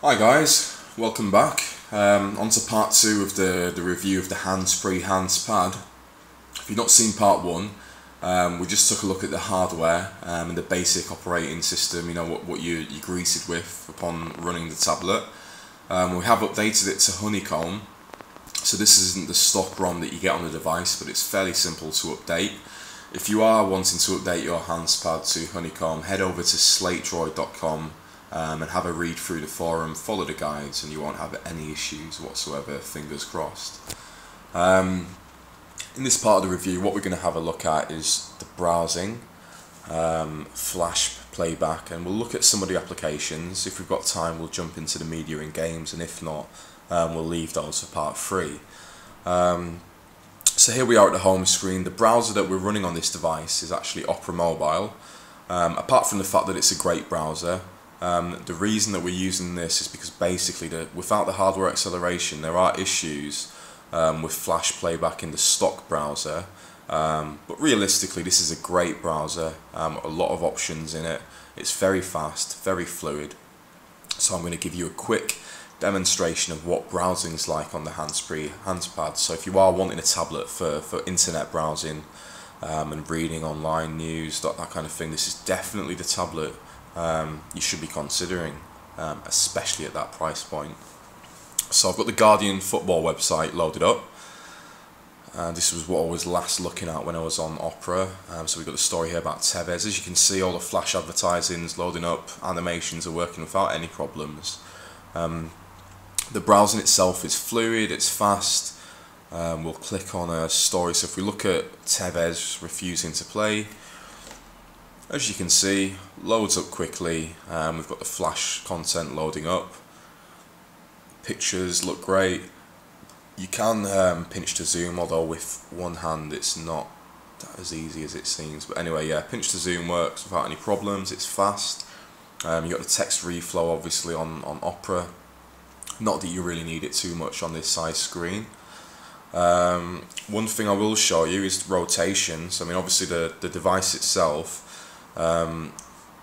Hi guys, welcome back. On to part 2 of the review of the Hannspree Hannspad. If you've not seen part 1, we just took a look at the hardware and the basic operating system, you know, what you're greeted with upon running the tablet. We have updated it to Honeycomb, so this isn't the stock ROM that you get on the device, but it's fairly simple to update. If you are wanting to update your Hanspad to Honeycomb, head over to slatedroid.com and have a read through the forum, follow the guides, and you won't have any issues whatsoever, fingers crossed. In this part of the review, what we're going to have a look at is the browsing, flash playback, and we'll look at some of the applications. If we've got time, we'll jump into the media and games, and if not, we'll leave those for part 3. So here we are at the home screen. The browser that we're running on this device is actually Opera Mobile. Apart from the fact that it's a great browser, the reason that we're using this is because basically without the hardware acceleration there are issues with flash playback in the stock browser, but realistically this is a great browser, a lot of options in it, it's very fast, very fluid. So I'm going to give you a quick demonstration of what browsing is like on the Hannspree Hannspad. So if you are wanting a tablet for internet browsing and reading online news, that kind of thing, this is definitely the tablet you should be considering, especially at that price point. So I've got the Guardian football website loaded up. This was what I was last looking at when I was on Opera. So we've got the story here about Tevez. As you can see, all the flash advertising's loading up, animations are working without any problems. The browsing itself is fluid, it's fast. We'll click on a story. So if we look at Tevez refusing to play, as you can see, loads up quickly. We've got the flash content loading up. Pictures look great. You can pinch to zoom, although with one hand it's not that as easy as it seems. But anyway, yeah, pinch to zoom works without any problems. It's fast. You've got the text reflow obviously on Opera. Not that you really need it too much on this size screen. One thing I will show you is rotation. So I mean, obviously the device itself,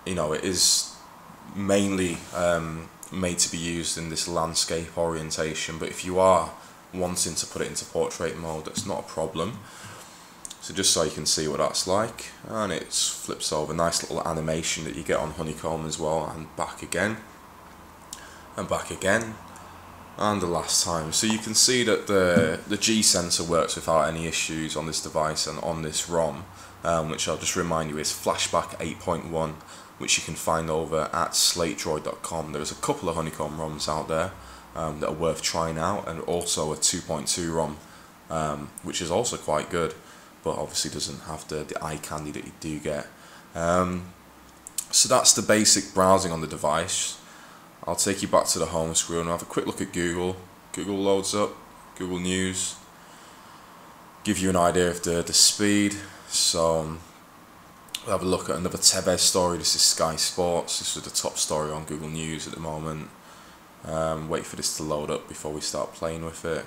you know, it is mainly made to be used in this landscape orientation, but if you are wanting to put it into portrait mode, that's not a problem. So just so you can see what that's like, and it flips over, nice little animation that you get on Honeycomb as well, and back again, and back again, and the last time. So you can see that the G sensor works without any issues on this device and on this ROM, which I'll just remind you is Flashback 8.1, which you can find over at slatedroid.com. There's a couple of Honeycomb ROMs out there that are worth trying out, and also a 2.2 ROM, which is also quite good, but obviously doesn't have the eye candy that you do get. So that's the basic browsing on the device. I'll take you back to the home screen and have a quick look at Google. Google loads up, Google News, give you an idea of the speed. So we'll have a look at another Tevez story. This is Sky Sports. This is the top story on Google News at the moment. Wait for this to load up before we start playing with it.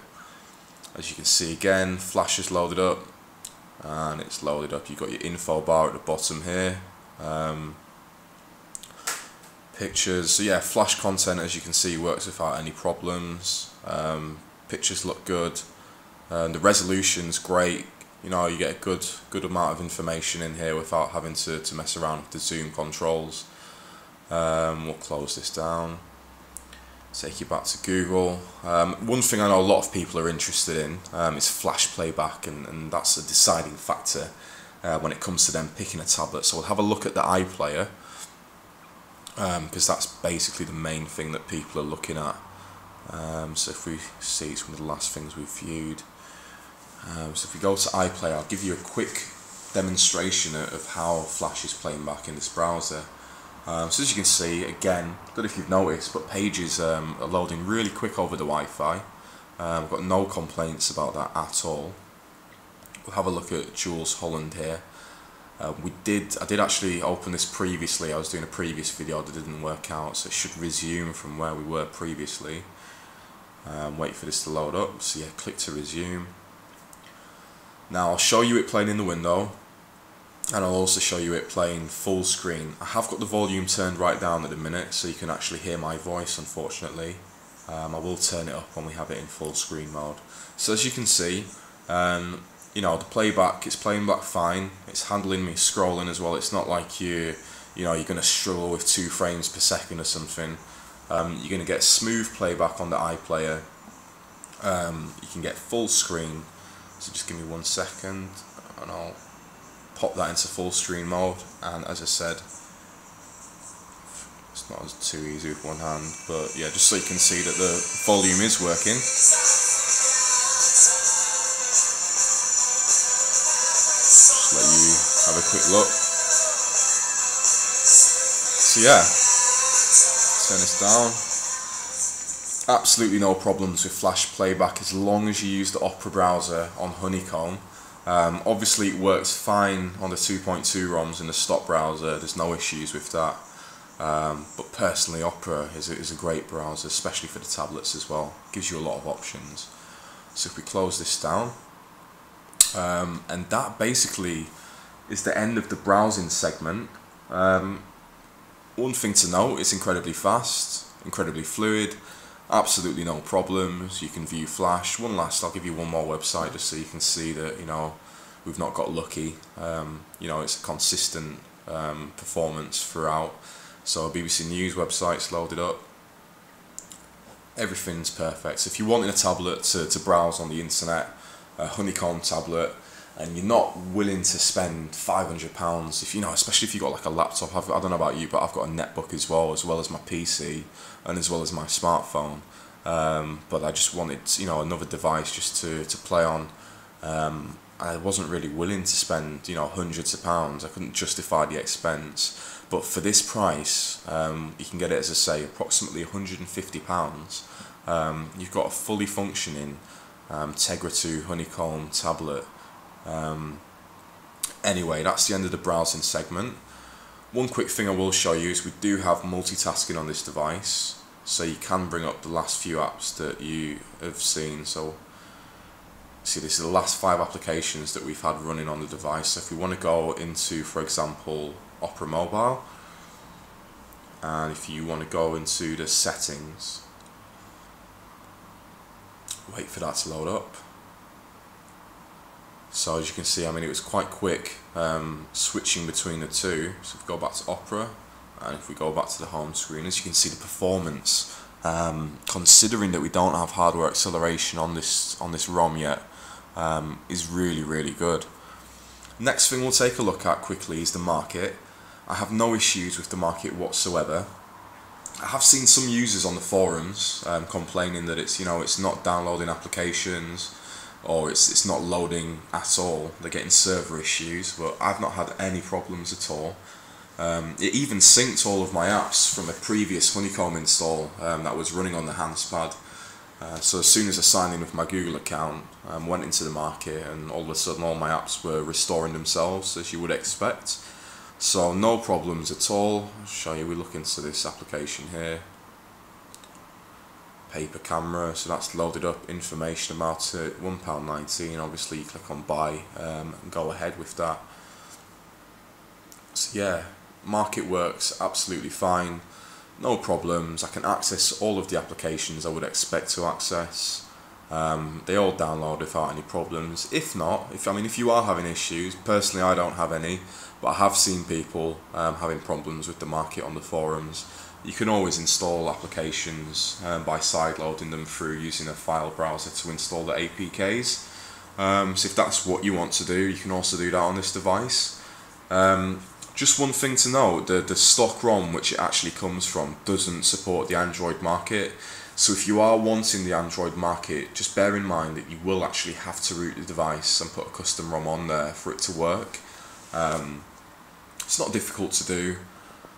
As you can see again, Flash is loaded up, and it's loaded up. You've got your info bar at the bottom here. Pictures. So yeah, Flash content, as you can see, works without any problems. Pictures look good. The resolution's great. You know, you get a good amount of information in here without having to mess around with the zoom controls. We'll close this down. Take you back to Google. One thing I know a lot of people are interested in is flash playback, and that's a deciding factor when it comes to them picking a tablet. So we'll have a look at the iPlayer, because that's basically the main thing that people are looking at. So if we see, it's one of the last things we've viewed. So if we go to iPlayer, I'll give you a quick demonstration of how Flash is playing back in this browser. So as you can see, again, I don't know if you've noticed, but pages are loading really quick over the Wi-Fi. I've got no complaints about that at all. We'll have a look at Jules Holland here. I did actually open this previously. I was doing a previous video that didn't work out, so it should resume from where we were previously. Wait for this to load up. So yeah, click to resume. Now I'll show you it playing in the window. and I'll also show you it playing full screen. I have got the volume turned right down at the minute so you can actually hear my voice, unfortunately. I will turn it up when we have it in full screen mode. So as you can see, you know, the playback, it's playing back fine. It's handling me scrolling as well. It's not like you're going to struggle with 2 frames per second or something. You're going to get smooth playback on the iPlayer. You can get full screen. So just give me 1 second and I'll pop that into full screen mode. And as I said, it's not too easy with one hand, but yeah, just so you can see that the volume is working. Just let you have a quick look. So yeah, turn this down. Absolutely no problems with flash playback as long as you use the Opera browser on Honeycomb. Obviously it works fine on the 2.2 ROMs in the stock browser, there's no issues with that. But personally, Opera is a great browser, especially for the tablets as well. Gives you a lot of options. So if we close this down, and that basically is the end of the browsing segment. One thing to note, it's incredibly fast, incredibly fluid, absolutely no problems. You can view Flash. I'll give you one more website just so you can see that, you know, we've not got lucky. You know, it's a consistent performance throughout. So BBC News website's loaded up. Everything's perfect. So if you're wanting a tablet to browse on the internet, a Honeycomb tablet, and you're not willing to spend £500, if you know, especially if you've got like a laptop. I don't know about you, but I've got a netbook as well as my PC and as well as my smartphone. But I just wanted, you know, another device just to play on. I wasn't really willing to spend, you know, hundreds of pounds. I couldn't justify the expense. But for this price, you can get it, as I say, approximately £150. You've got a fully functioning Tegra 2 Honeycomb tablet. Anyway, that's the end of the browsing segment. One quick thing I will show you is we do have multitasking on this device, so you can bring up the last few apps that you have seen. So see, this is the last 5 applications that we've had running on the device. So if we want to go into, for example, Opera Mobile, and if you want to go into the settings, wait for that to load up. So as you can see, I mean, it was quite quick switching between the two. So if we go back to Opera, and if we go back to the home screen, as you can see, the performance, considering that we don't have hardware acceleration on this ROM yet, is really good. Next thing we'll take a look at quickly is the market. I have no issues with the market whatsoever. I have seen some users on the forums complaining that it's, you know, it's not downloading applications, or it's not loading at all. They're getting server issues, but I've not had any problems at all. It even synced all of my apps from a previous Honeycomb install that was running on the Hannspad. So as soon as I signed in with my Google account, went into the market, and all of a sudden all my apps were restoring themselves, as you would expect. So no problems at all. I'll show you, we look into this application here. Paper camera, so that's loaded up information about it, £1.19. Obviously you click on buy and go ahead with that. So yeah, market works absolutely fine, no problems. I can access all of the applications I would expect to access. They all download without any problems. If not, if you are having issues, personally I don't have any, but I have seen people having problems with the market on the forums. You can always install applications by sideloading them through using a file browser to install the APKs. So if that's what you want to do, you can also do that on this device. Just one thing to note, the stock ROM which it actually comes from doesn't support the Android market. So if you are wanting the Android market, just bear in mind that you will actually have to root the device and put a custom ROM on there for it to work. It's not difficult to do.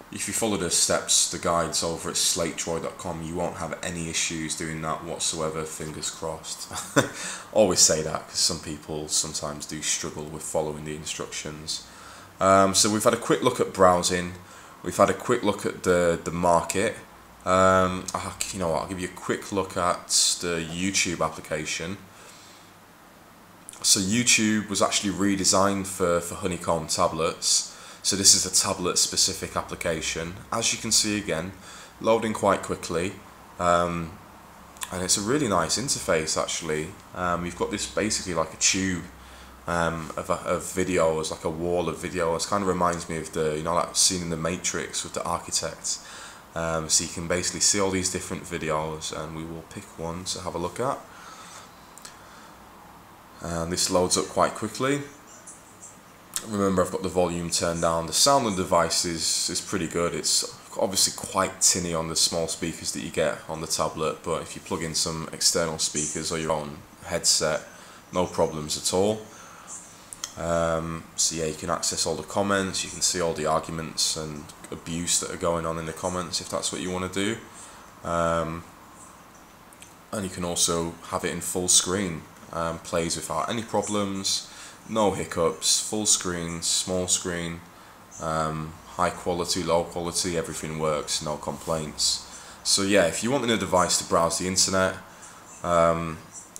If you follow the steps, the guides over at slatejoy.com, you won't have any issues doing that whatsoever, fingers crossed. Always say that because some people sometimes do struggle with following the instructions. So we've had a quick look at browsing, we've had a quick look at the market. You know what, I'll give you a quick look at the YouTube application. So YouTube was actually redesigned for Honeycomb tablets. So this is a tablet specific application. As you can see again, loading quite quickly. And it's a really nice interface actually. You've got this basically like a tube of videos, like a wall of videos. Kind of reminds me of the, like scene in the Matrix with the architect. So you can basically see all these different videos, and we will pick one to have a look at. And this loads up quite quickly. Remember, I've got the volume turned down. The sound on the device is pretty good. It's obviously quite tinny on the small speakers that you get on the tablet, but if you plug in some external speakers or your own headset, no problems at all. So yeah, you can access all the comments, you can see all the arguments and abuse that are going on in the comments if that's what you want to do. And you can also have it in full screen. Plays without any problems, no hiccups, full screen, small screen, high quality, low quality, everything works, no complaints. So yeah, if you want a device to browse the internet,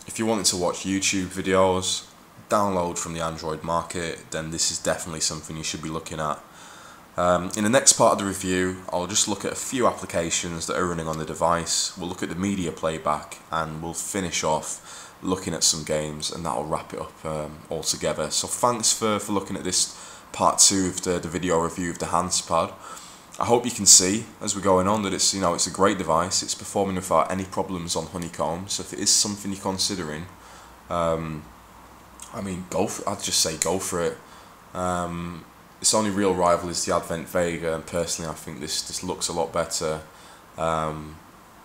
if you're wanting to watch YouTube videos, download from the Android market, then this is definitely something you should be looking at. In the next part of the review, I'll just look at a few applications that are running on the device. We'll look at the media playback, and we'll finish off looking at some games, and that'll wrap it up all together. So thanks for looking at this part 2 of the video review of the Hannspad. I hope you can see as we're going on that it's it's a great device. It's performing without any problems on Honeycomb. So if it is something you're considering, I mean, go for it. I'd just say go for it. Its only real rival is the Advent Vega, and personally I think this looks a lot better.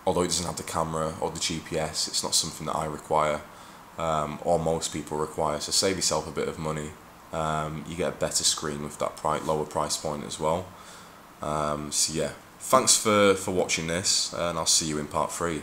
Although it doesn't have the camera or the GPS, it's not something that I require, or most people require, so save yourself a bit of money. You get a better screen with that lower price point as well. So yeah, thanks for watching this, and I'll see you in part 3.